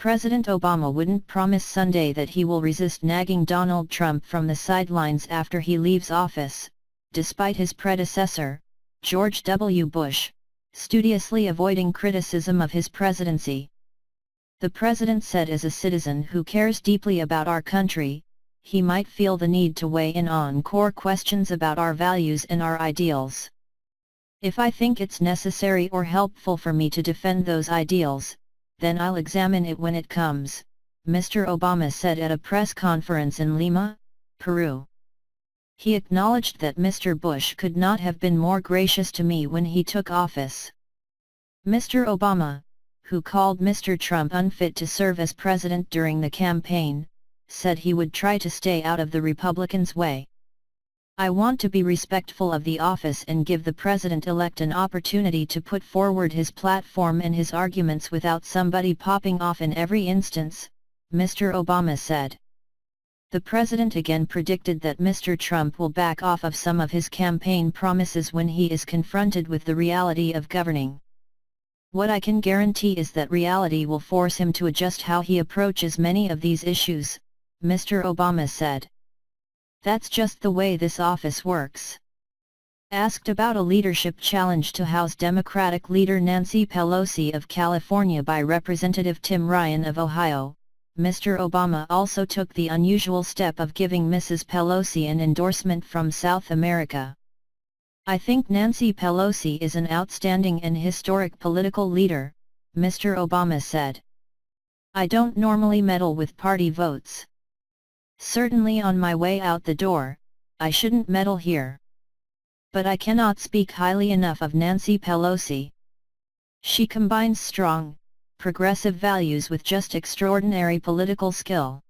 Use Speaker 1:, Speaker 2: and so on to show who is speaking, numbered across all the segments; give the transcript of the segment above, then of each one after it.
Speaker 1: President Obama wouldn't promise Sunday that he will resist nagging Donald Trump from the sidelines after he leaves office, despite his predecessor, George W. Bush, studiously avoiding criticism of his presidency. The president said as a citizen who cares deeply about our country, he might feel the need to weigh in on core questions about our values and our ideals. If I think it's necessary or helpful for me to defend those ideals, then I'll examine it when it comes, Mr. Obama said at a press conference in Lima, Peru. He acknowledged that Mr. Bush could not have been more gracious to me when he took office. Mr. Obama, who called Mr. Trump unfit to serve as president during the campaign, said he would try to stay out of the Republicans' way. I want to be respectful of the office and give the president-elect an opportunity to put forward his platform and his arguments without somebody popping off in every instance, Mr. Obama said. The president again predicted that Mr. Trump will back off of some of his campaign promises when he is confronted with the reality of governing. What I can guarantee is that reality will force him to adjust how he approaches many of these issues, Mr. Obama said. That's just the way this office works. Asked about a leadership challenge to House Democratic leader Nancy Pelosi of California by Representative Tim Ryan of Ohio, Mr. Obama also took the unusual step of giving Mrs. Pelosi an endorsement from South America. I think Nancy Pelosi is an outstanding and historic political leader, Mr. Obama said. I don't normally meddle with party votes. Certainly on my way out the door, I shouldn't meddle here. But I cannot speak highly enough of Nancy Pelosi. She combines strong, progressive values with just extraordinary political skill.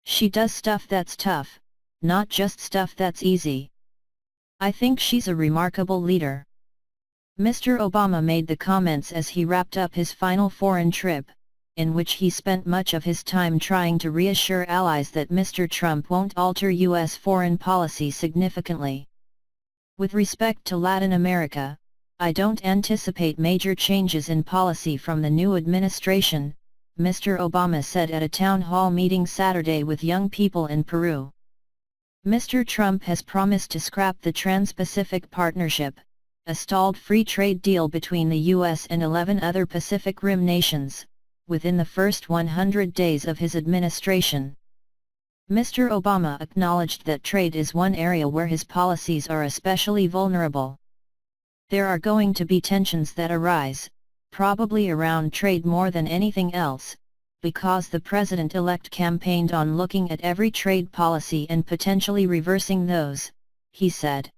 Speaker 1: She does stuff that's tough, not just stuff that's easy. I think she's a remarkable leader. Mr. Obama made the comments as he wrapped up his final foreign trip, in which he spent much of his time trying to reassure allies that Mr. Trump won't alter U.S. foreign policy significantly. With respect to Latin America, I don't anticipate major changes in policy from the new administration, Mr. Obama said at a town hall meeting Saturday with young people in Peru. Mr. Trump has promised to scrap the Trans-Pacific Partnership, a stalled free trade deal between the U.S. and 11 other Pacific Rim nations, within the first 100 days of his administration. Mr. Obama acknowledged that trade is one area where his policies are especially vulnerable. There are going to be tensions that arise, probably around trade more than anything else, because the president-elect campaigned on looking at every trade policy and potentially reversing those, he said.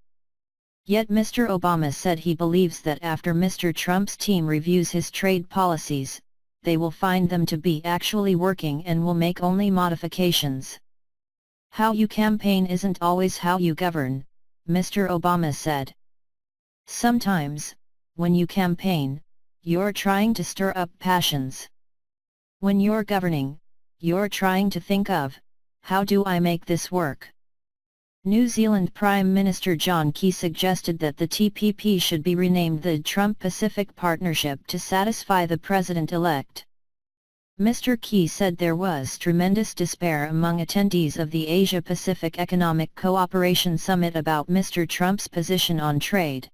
Speaker 1: Yet Mr. Obama said he believes that after Mr. Trump's team reviews his trade policies, they will find them to be actually working and will make only modifications. How you campaign isn't always how you govern, Mr. Obama said. Sometimes, when you campaign, you're trying to stir up passions. When you're governing, you're trying to think of, how do I make this work? New Zealand Prime Minister John Key suggested that the TPP should be renamed the Trump-Pacific Partnership to satisfy the president-elect. Mr. Key said there was tremendous despair among attendees of the Asia-Pacific Economic Cooperation Summit about Mr. Trump's position on trade.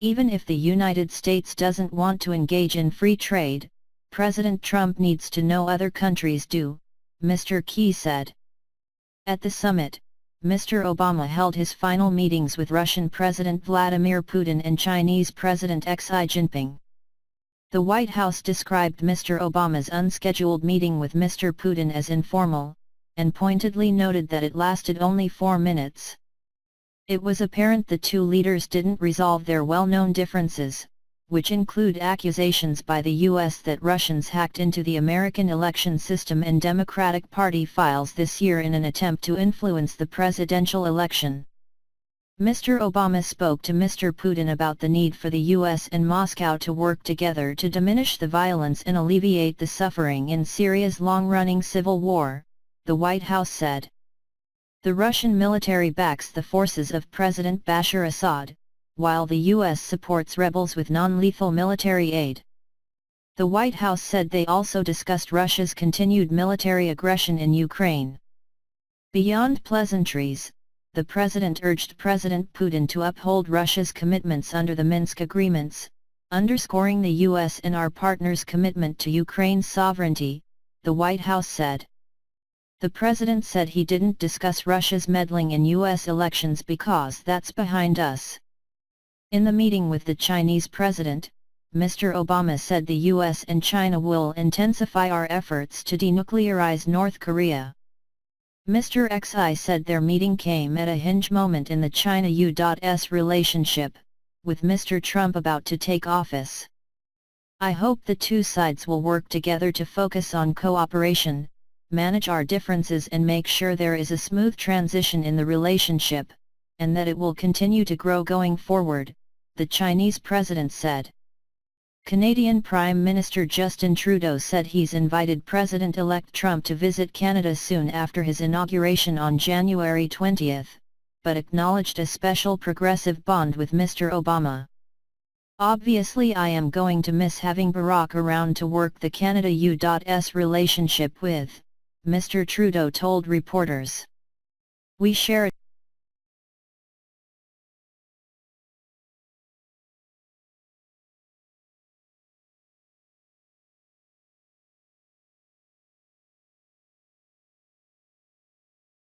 Speaker 1: Even if the United States doesn't want to engage in free trade, President Trump needs to know other countries do, Mr. Key said. At the summit, Mr. Obama held his final meetings with Russian President Vladimir Putin and Chinese President Xi Jinping. The White House described Mr. Obama's unscheduled meeting with Mr. Putin as informal, and pointedly noted that it lasted only 4 minutes. It was apparent the two leaders didn't resolve their well-known differences, which include accusations by the U.S. that Russians hacked into the American election system and Democratic Party files this year in an attempt to influence the presidential election. Mr. Obama spoke to Mr. Putin about the need for the U.S. and Moscow to work together to diminish the violence and alleviate the suffering in Syria's long-running civil war, the White House said. The Russian military backs the forces of President Bashar Assad, while the U.S. supports rebels with non-lethal military aid. The White House said they also discussed Russia's continued military aggression in Ukraine. Beyond pleasantries, the president urged President Putin to uphold Russia's commitments under the Minsk agreements, underscoring the U.S. and our partners' commitment to Ukraine's sovereignty, the White House said. The president said he didn't discuss Russia's meddling in U.S. elections because that's behind us. In the meeting with the Chinese president, Mr. Obama said the U.S. and China will intensify our efforts to denuclearize North Korea. Mr. Xi said their meeting came at a hinge moment in the China-U.S. relationship, with Mr. Trump about to take office. I hope the two sides will work together to focus on cooperation, manage our differences and make sure there is a smooth transition in the relationship, and that it will continue to grow going forward, the Chinese president said. Canadian Prime Minister Justin Trudeau said he's invited President-elect Trump to visit Canada soon after his inauguration on January 20, but acknowledged a special progressive bond with Mr. Obama. Obviously I am going to miss having Barack around to work the Canada-U.S. relationship with, Mr. Trudeau told reporters. We share